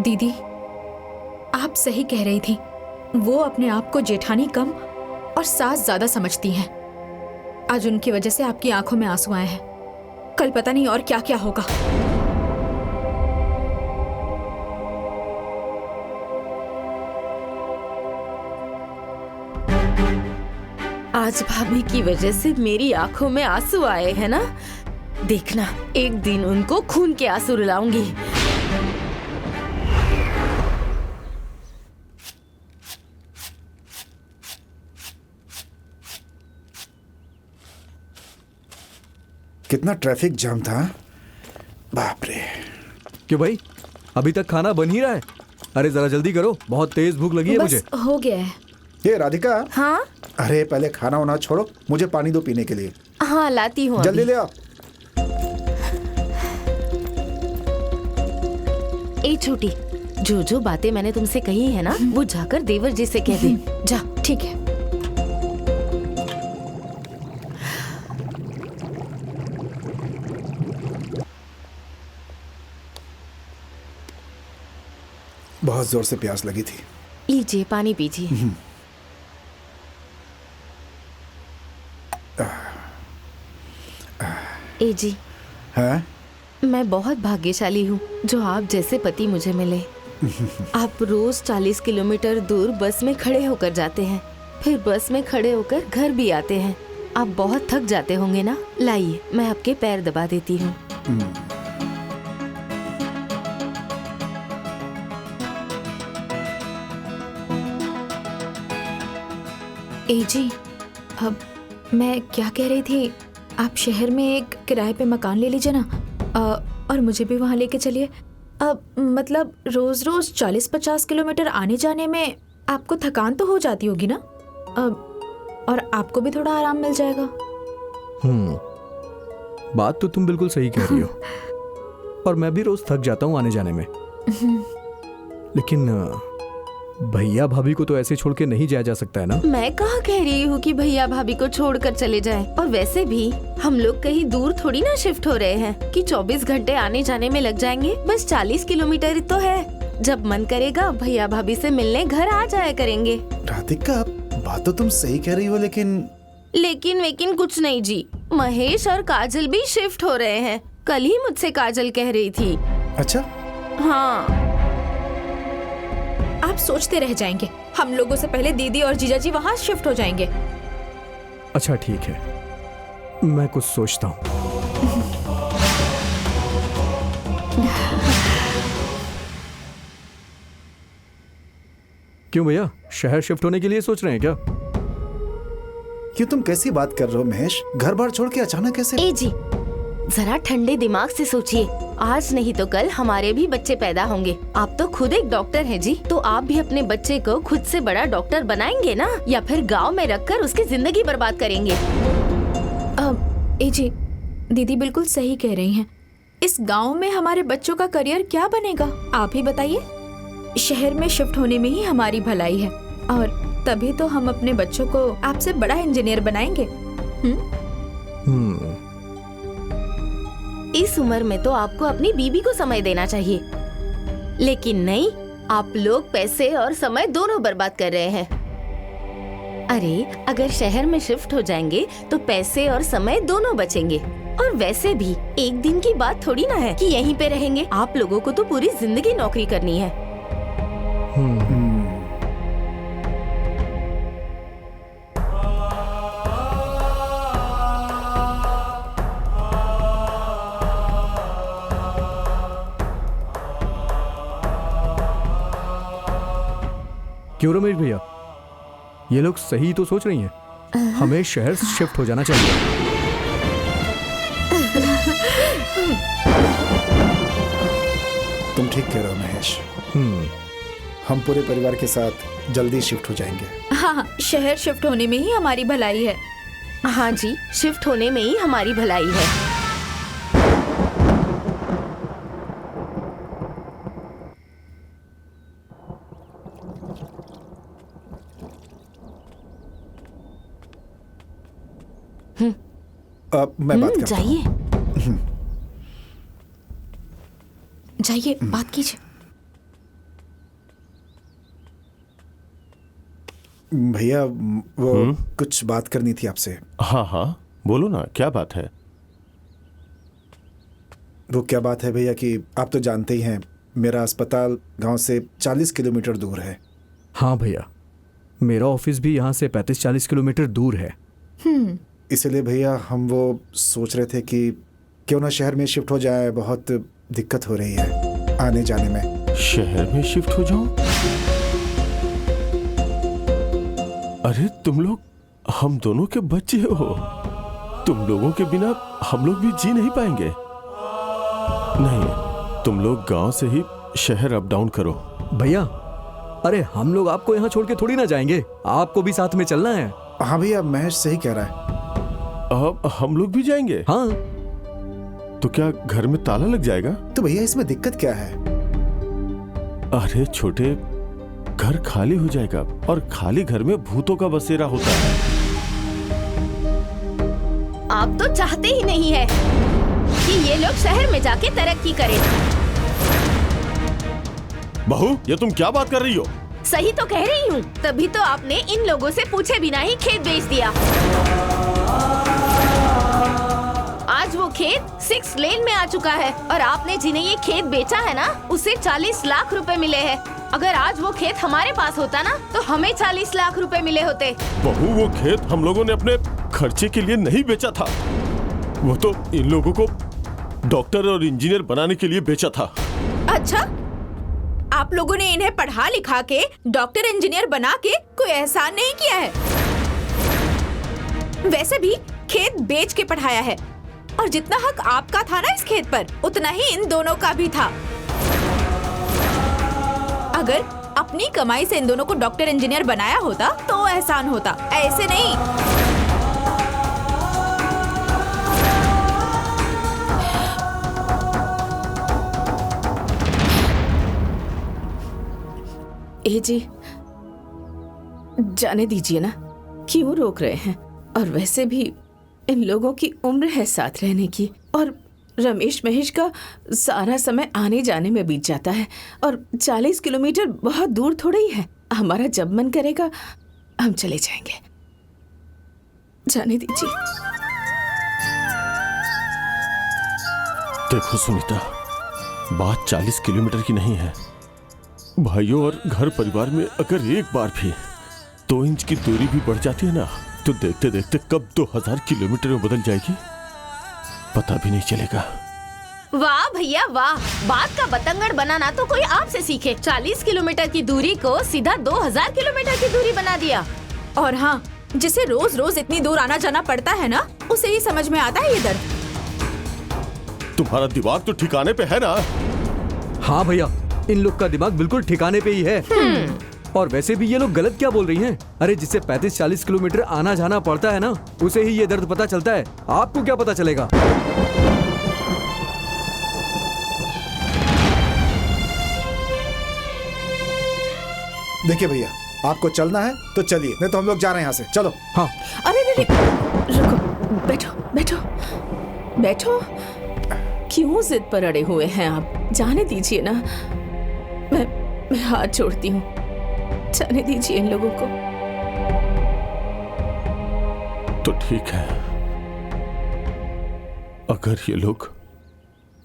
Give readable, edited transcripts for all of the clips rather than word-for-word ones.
दीदी, आप सही कह रही थी। वो अपने आप को जेठानी कम और सास ज्यादा समझती हैं। आज उनकी वजह से आपकी आंखों में आंसू आए हैं। कल पता नहीं और क्या क्या होगा। आज भाभी की वजह से मेरी आंखों में आंसू आए हैं ना। देखना, एक दिन उनको खून के आंसू रुलाऊंगी। कितना ट्रैफिक जाम था, बाप रे। क्यों भाई, अभी तक खाना बन ही रहा है? अरे जरा जल्दी करो, बहुत तेज भूख लगी है मुझे। बस हो गया है। ये राधिका। हाँ अरे पहले खाना वाना छोड़ो, मुझे पानी दो पीने के लिए। हाँ, लाती हूँ। जल्दी ले आओ। ए छोटी, जो जो बातें मैंने तुमसे कही है ना, वो जाकर देवर जी से कह दे। जा। ठीक है। बहुत जोर से प्यास लगी थी। लीजिए, पानी पीजिए। ए जी, हाँ? मैं बहुत भाग्यशाली हूँ जो आप जैसे पति मुझे मिले। आप रोज 40 किलोमीटर दूर बस में खड़े होकर जाते हैं, फिर बस में खड़े होकर घर भी आते हैं। आप बहुत थक जाते होंगे ना। लाइए, मैं आपके पैर दबा देती हूँ। ए जी, अब मैं क्या कह रही थी, आप शहर में एक किराए पे मकान ले लीजिए ना, और मुझे भी वहाँ लेके चलिए। अब मतलब रोज रोज 40-50 किलोमीटर आने जाने में आपको थकान तो हो जाती होगी ना, और आपको भी थोड़ा आराम मिल जाएगा। बात तो तुम बिल्कुल सही कह रही हो। और मैं भी रोज थक जाता हूँ आने जाने में। लेकिन भैया भाभी को तो ऐसे छोड़ के नहीं जाया जा सकता है ना। मैं कहाँ कह रही हूँ कि भैया भाभी को छोड़कर चले जाएं। और वैसे भी हम लोग कहीं दूर थोड़ी ना शिफ्ट हो रहे हैं कि 24 घंटे आने जाने में लग जाएंगे। बस 40 किलोमीटर तो है। जब मन करेगा भैया भाभी से मिलने घर आ जाया करेंगे। राधिका, बात तो तुम सही कह रही हो, लेकिन वेकिन कुछ नहीं जी। महेश और काजल भी शिफ्ट हो रहे हैं। कल ही मुझसे काजल कह रही थी। अच्छा। हाँ, आप सोचते रह जाएंगे। हम लोगों से पहले दीदी और जीजा जी वहाँ शिफ्ट हो जाएंगे। अच्छा ठीक है, मैं कुछ सोचता हूँ। क्यों भैया, शहर शिफ्ट होने के लिए सोच रहे हैं क्या? क्यों, तुम कैसी बात कर रहे हो महेश? घर बार छोड़ के अचानक कैसे? ए जी, जरा ठंडे दिमाग से सोचिए। आज नहीं तो कल हमारे भी बच्चे पैदा होंगे। आप तो खुद एक डॉक्टर हैं जी, तो आप भी अपने बच्चे को खुद से बड़ा डॉक्टर बनाएंगे ना, या फिर गांव में रखकर उसकी जिंदगी बर्बाद करेंगे? ए जी, दीदी बिल्कुल सही कह रही हैं। इस गांव में हमारे बच्चों का करियर क्या बनेगा, आप ही बताइए। शहर में शिफ्ट होने में ही हमारी भलाई है, और तभी तो हम अपने बच्चों को आपसे बड़ा इंजीनियर बनाएंगे। इस उम्र में तो आपको अपनी बीबी को समय देना चाहिए, लेकिन नहीं, आप लोग पैसे और समय दोनों बर्बाद कर रहे हैं। अरे, अगर शहर में शिफ्ट हो जाएंगे तो पैसे और समय दोनों बचेंगे। और वैसे भी एक दिन की बात थोड़ी ना है कि यहीं पे रहेंगे। आप लोगों को तो पूरी जिंदगी नौकरी करनी है। क्यों रमेश भैया, ये लोग सही तो सोच रही हैं। हमें शहर शिफ्ट हो जाना चाहिए। तुम ठीक कह रहे हो महेश। हम पूरे परिवार के साथ जल्दी शिफ्ट हो जाएंगे। हाँ, शहर शिफ्ट होने में ही हमारी भलाई है। हाँ जी, शिफ्ट होने में ही हमारी भलाई है। मैं बात करता हूँ। जाइए। 嗯 जाइए, बात कीजिए। 嗯 हम्म। भैया वो कुछ बात करनी थी आपसे। हाँ हाँ बोलो ना, क्या बात है? वो क्या बात है भैया कि आप तो जानते ही हैं मेरा अस्पताल गांव से 40 किलोमीटर दूर है। हाँ भैया, मेरा ऑफिस भी यहाँ से 35-40 किलोमीटर दूर है। इसलिए भैया हम वो सोच रहे थे कि क्यों ना शहर में शिफ्ट हो जाए, बहुत दिक्कत हो रही है आने जाने में। शहर में शिफ्ट हो जाऊं? अरे तुम लोग हम दोनों के बच्चे हो, तुम लोगों के बिना हम लोग भी जी नहीं पाएंगे। नहीं, तुम लोग गांव से ही शहर अप डाउन करो। भैया, अरे हम लोग आपको यहाँ छोड़ के थोड़ी ना जाएंगे, आपको भी साथ में चलना है। हाँ भैया, महेश सही कह रहा है। अब हम लोग भी जाएंगे? हाँ। तो क्या घर में ताला लग जाएगा? तो भैया इसमें दिक्कत क्या है? अरे छोटे, घर खाली हो जाएगा और खाली घर में भूतों का बसेरा होता है। आप तो चाहते ही नहीं है कि ये लोग शहर में जाके तरक्की करें। बहू, ये तुम क्या बात कर रही हो? सही तो कह रही हूँ, तभी तो आपने इन लोगों से पूछे बिना ही खेत बेच दिया। आज वो खेत 6 लेन में आ चुका है और आपने जिन्हें ये खेत बेचा है ना, उसे 40 लाख रुपए मिले हैं। अगर आज वो खेत हमारे पास होता ना, तो हमें 40 लाख रुपए मिले होते। बहू, वो खेत हम लोगों ने अपने खर्चे के लिए नहीं बेचा था, वो तो इन लोगों को डॉक्टर और इंजीनियर बनाने के लिए बेचा था। अच्छा, आप लोगों ने इन्हें पढ़ा लिखा के डॉक्टर इंजीनियर बना के कोई एहसान नहीं किया है। वैसे भी खेत बेच के पढ़ाया है और जितना हक आपका था ना इस खेत पर, उतना ही इन दोनों का भी था। अगर अपनी कमाई से इन दोनों को डॉक्टर इंजीनियर बनाया होता तो एहसान होता, ऐसे नहीं। ए जी, जाने दीजिए ना, क्यों रोक रहे हैं? और वैसे भी इन लोगों की उम्र है साथ रहने की, और रमेश महेश का सारा समय आने जाने में बीत जाता है, और 40 किलोमीटर बहुत दूर थोड़ा ही है। हमारा जब मन करेगा हम चले जाएंगे, जाने दीजिए। देखो सुनीता, बात 40 किलोमीटर की नहीं है। भाइयों और घर परिवार में अगर एक बार भी 2 इंच की दूरी भी बढ़ जाती है ना, तो देखते देखते कब 2000 किलोमीटर में बदल जाएगी पता भी नहीं चलेगा। वाह भैया वाह, बात का बतंगड़ बनाना तो कोई आपसे सीखे। 40 किलोमीटर की दूरी को सीधा 2000 किलोमीटर की दूरी बना दिया। और हाँ, जिसे रोज रोज इतनी दूर आना जाना पड़ता है ना, उसे ही समझ में आता है ये दर्द। तुम्हारा दिमाग तो ठिकाने पे है ना? हाँ भैया, इन लोग का दिमाग बिल्कुल ठिकाने पे ही है। और वैसे भी ये लोग गलत क्या बोल रही हैं? अरे जिससे 35-40 किलोमीटर आना जाना पड़ता है ना, उसे ही ये दर्द पता चलता है। आपको क्या पता चलेगा? देखिए भैया, आपको चलना है तो चलिए, नहीं तो हम लोग जा रहे हैं यहाँ से। चलो। हाँ। अरे रुको, बैठो बैठो बैठो। क्यों जिद पर अड़े हुए हैं आप? जाने दीजिए ना, मैं हाथ जोड़ती हूँ, जाने दीजिए इन लोगों को। तो ठीक है, अगर ये लोग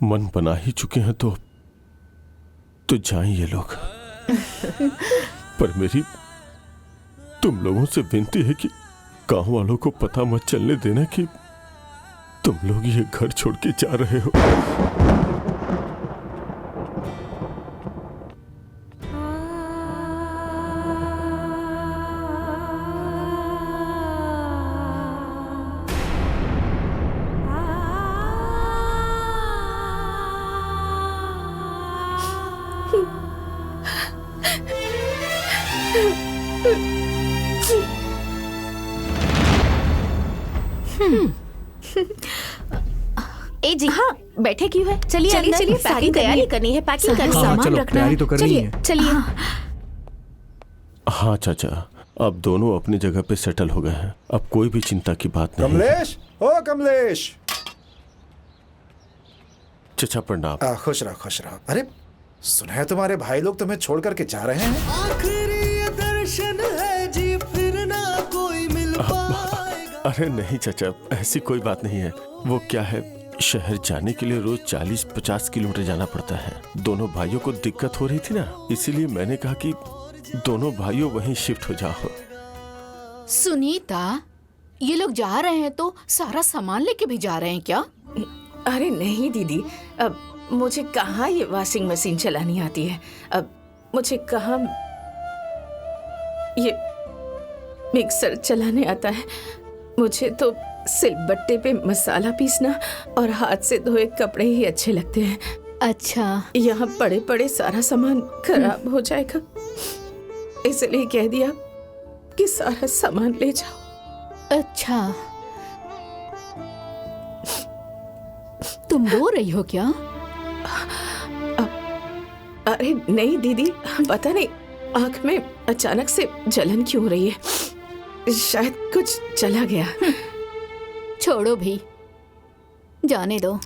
मन बना ही चुके हैं तो जाएं ये लोग। पर मेरी तुम लोगों से विनती है कि गांव वालों को पता मत चलने देना कि तुम लोग ये घर छोड़ के जा रहे हो। ए जी, हाँ बैठे क्यों है? चलिए चलिए, अंदर, चलिए, सारी पैकिंग तैयारी करनी करनी है, पैकिंग करनी है। हाँ, सामान चलो, रखना तैयारी है। तो करनी चलिए है। चलिए। हाँ चाचा, अब दोनों अपनी जगह पे सेटल हो गए हैं, अब कोई भी चिंता की बात नहीं। कमलेश, ओ कमलेश। चाचा प्रणाम। खुश रहो खुश रहो। अरे सुना है तुम्हारे भाई लोग तुम्हें छोड़ करके जा रहे हैं। आखिरी दर्शन है जी। अरे नहीं चाचा, ऐसी कोई बात नहीं है। वो क्या है, शहर जाने के लिए रोज 40-50 किलोमीटर जाना पड़ता है। दोनों भाइयों को दिक्कत हो रही थी ना, इसीलिए मैंने कहा कि दोनों भाइयों वहीं शिफ्ट हो जाओ। सुनीता, ये लोग जा रहे हैं तो सारा सामान लेके भी जा रहे हैं क्या? अरे नहीं दीदी, अब मुझे कहाँ ये वॉशिंग मशीन चलानी आती है। अब मुझे कहाँ ये मिक्सर चलाने आता है। मुझे तो सिलबट्टे पे मसाला पीसना और हाथ से धोए कपड़े ही अच्छे लगते हैं। अच्छा, यहाँ पड़े पड़े सारा सामान खराब हो जाएगा, इसलिए कह दिया कि सारा सामान ले जाओ। अच्छा। तुम रो रही हो क्या? अरे नहीं दीदी, पता नहीं आंख में अचानक से जलन क्यों हो रही है, शायद कुछ चला गया। छोड़ो भी, जाने दो।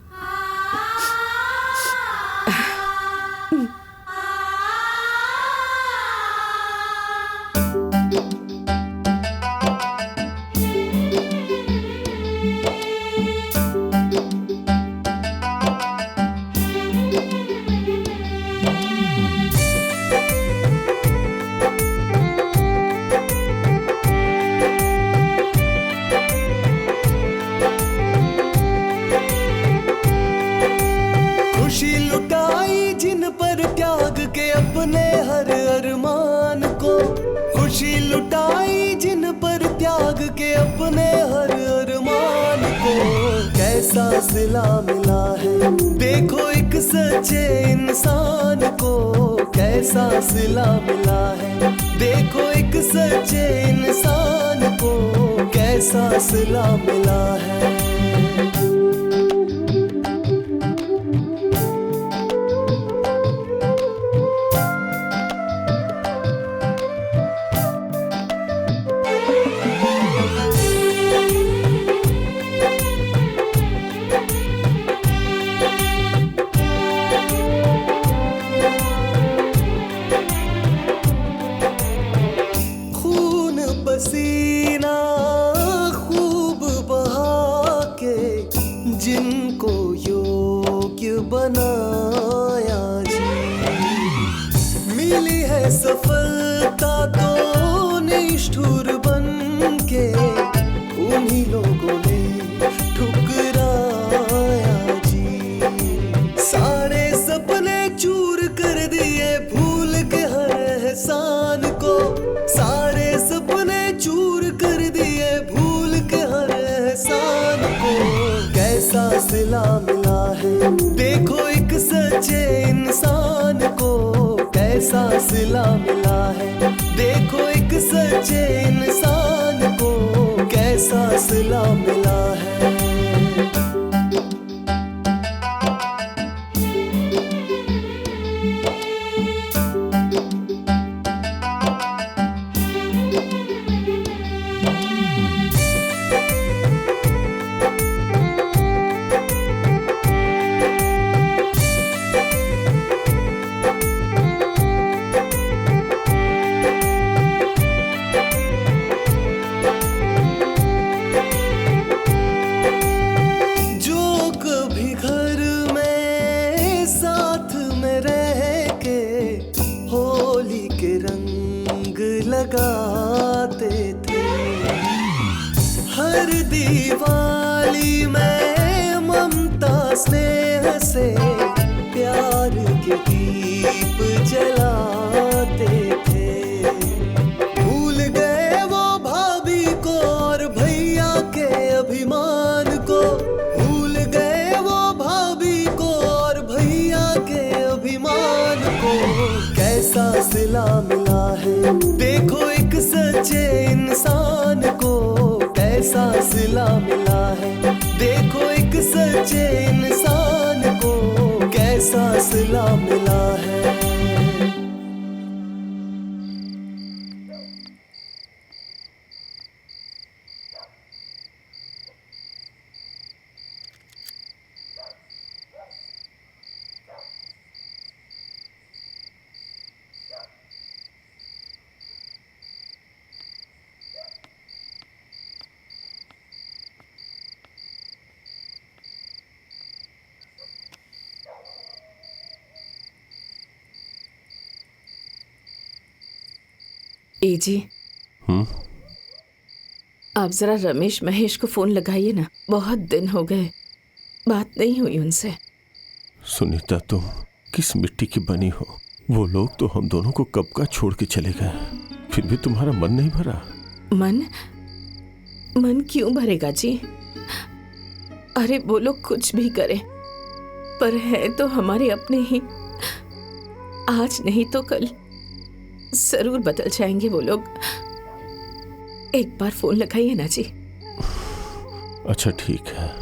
खुशी लुटाई जिन पर त्याग के अपने हर अरमान को, खुशी लुटाई जिन पर त्याग के अपने हर अरमान को। कैसा सिला मिला है देखो एक सच्चे इंसान को, कैसा सिला मिला है देखो एक सच्चे इंसान को, कैसा सिला मिला है। पसीना खूब बहा के जिनको योग्य बनाया जी, मिली है सफलता तो निष्ठुर बन के उन्हीं लोगों ने ठुकराया जी। सारे सपने चूर कर दिए भूल के हर एहसान को, सारे सपने चूर कर दिए भूल के हर एहसान को। कैसा सिला मिला है देखो एक सच्चे इंसान को, कैसा सिला मिला है देखो एक सच्चे इंसान को, कैसा सिला मिला है। लगाते थे हर दिवाली में ममता स्नेह से प्यार के दीप जलाते थे। भूल गए वो भाभी को और भैया के अभिमान को, भूल गए वो भाभी को और भैया के अभिमान को। कैसा सिला मिला है देखो एक सच्चे इंसान को, कैसा सिला मिला है देखो एक सच्चे इंसान को, कैसा सिला मिला है। ए जी, आप जरा रमेश महेश को फोन लगाइए ना, बहुत दिन हो गए बात नहीं हुई उनसे। सुनीता, तुम किस मिट्टी की बनी हो? वो लोग तो हम दोनों को कब का छोड़ के चले गए, फिर भी तुम्हारा मन नहीं भरा? मन क्यों भरेगा जी? अरे वो लोग कुछ भी करें, पर है तो हमारे अपने ही। आज नहीं तो कल जरूर बदल जाएंगे वो लोग। एक बार फोन लगाइए ना जी। अच्छा ठीक है।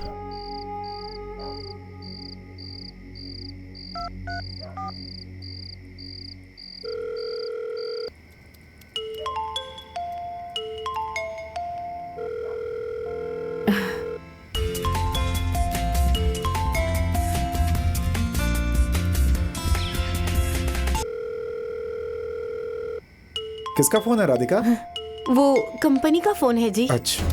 किसका फोन है राधिका? वो कंपनी का फोन है जी। अच्छा।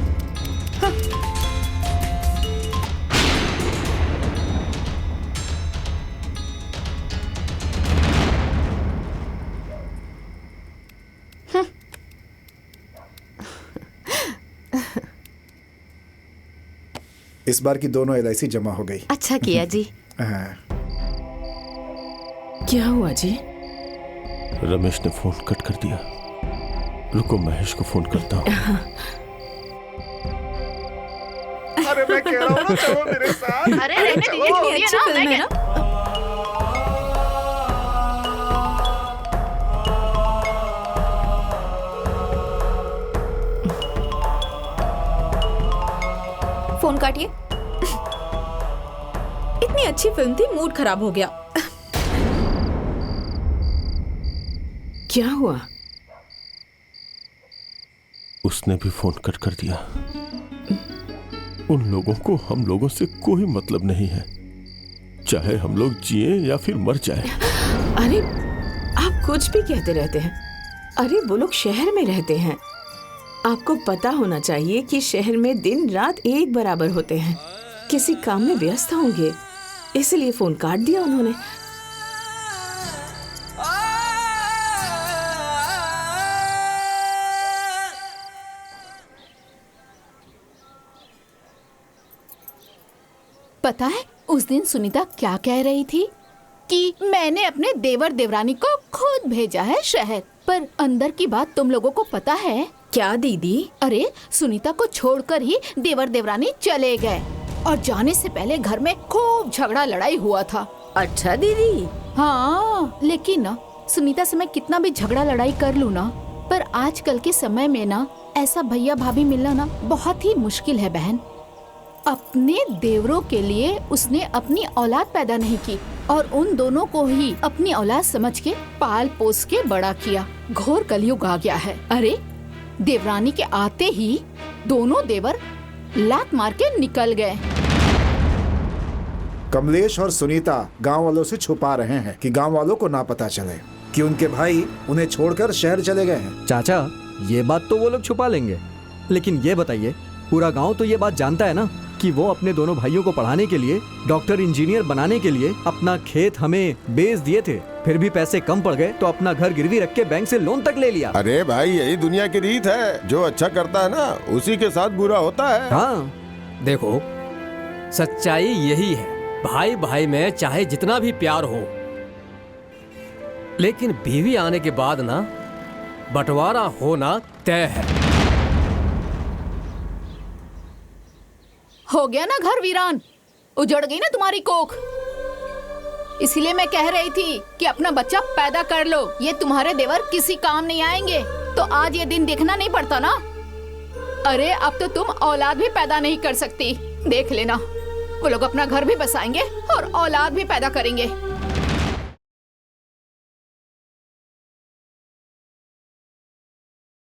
इस बार की दोनों LIC जमा हो गई। अच्छा किया जी। हाँ। क्या हुआ जी? रमेश ने फोन कट कर दिया। रुको, महेश को फोन करता हूँ। अरे मैं कह रहा हूँ ना, चलो मेरे साथ। अरे रहने दीजिए, छोड़िए अच्छी ना, फिल्म है मैं ना? फोन काटिए। इतनी अच्छी फिल्म थी, मूड खराब हो गया। क्या हुआ? उसने भी फोन कट कर दिया। उन लोगों को हम लोगों से कोई मतलब नहीं है, चाहे हम लोग जिए या फिर मर जाए। अरे आप कुछ भी कहते रहते हैं। अरे वो लोग शहर में रहते हैं, आपको पता होना चाहिए कि शहर में दिन रात एक बराबर होते हैं। किसी काम में व्यस्त होंगे, इसलिए फोन काट दिया उन्होंने। पता है उस दिन सुनीता क्या कह रही थी कि मैंने अपने देवर देवरानी को खुद भेजा है शहर, पर अंदर की बात तुम लोगों को पता है क्या दीदी? अरे सुनीता को छोड़कर ही देवर देवरानी चले गए और जाने से पहले घर में खूब झगड़ा लड़ाई हुआ था। अच्छा दीदी। हाँ, लेकिन ना सुनीता से मैं कितना भी झगड़ा लड़ाई कर लूँ ना, पर आजकल के समय में ना ऐसा भैया भाभी मिलना ना बहुत ही मुश्किल है बहन। अपने देवरों के लिए उसने अपनी औलाद पैदा नहीं की और उन दोनों को ही अपनी औलाद समझ के पाल पोस के बड़ा किया। घोर कलयुग आ गया है। अरे देवरानी के आते ही दोनों देवर लात मार के निकल गए। कमलेश और सुनीता गांव वालों से छुपा रहे हैं कि गांव वालों को ना पता चले कि उनके भाई उन्हें छोड़कर शहर चले गए हैं। चाचा, ये बात तो वो लोग छुपा लेंगे, लेकिन ये बताइए, पूरा गांव तो ये बात जानता है ना कि वो अपने दोनों भाइयों को पढ़ाने के लिए, डॉक्टर इंजीनियर बनाने के लिए अपना खेत हमें बेच दिए थे। फिर भी पैसे कम पड़ गए तो अपना घर गिरवी रख के बैंक से लोन तक ले लिया। अरे भाई, यही दुनिया की रीत है। जो अच्छा करता है ना, उसी के साथ बुरा होता है। हाँ, देखो सच्चाई यही है, भाई भाई में चाहे जितना भी प्यार हो, लेकिन बीवी आने के बाद ना बंटवारा होना तय है। हो गया ना घर वीरान, उजड़ गई ना तुम्हारी कोख। इसीलिए मैं कह रही थी कि अपना बच्चा पैदा कर लो, ये तुम्हारे देवर किसी काम नहीं आएंगे। तो आज ये दिन देखना नहीं पड़ता ना। अरे अब तो तुम औलाद भी पैदा नहीं कर सकती, देख लेना। वो लोग अपना घर भी बसाएंगे और औलाद भी पैदा करेंगे।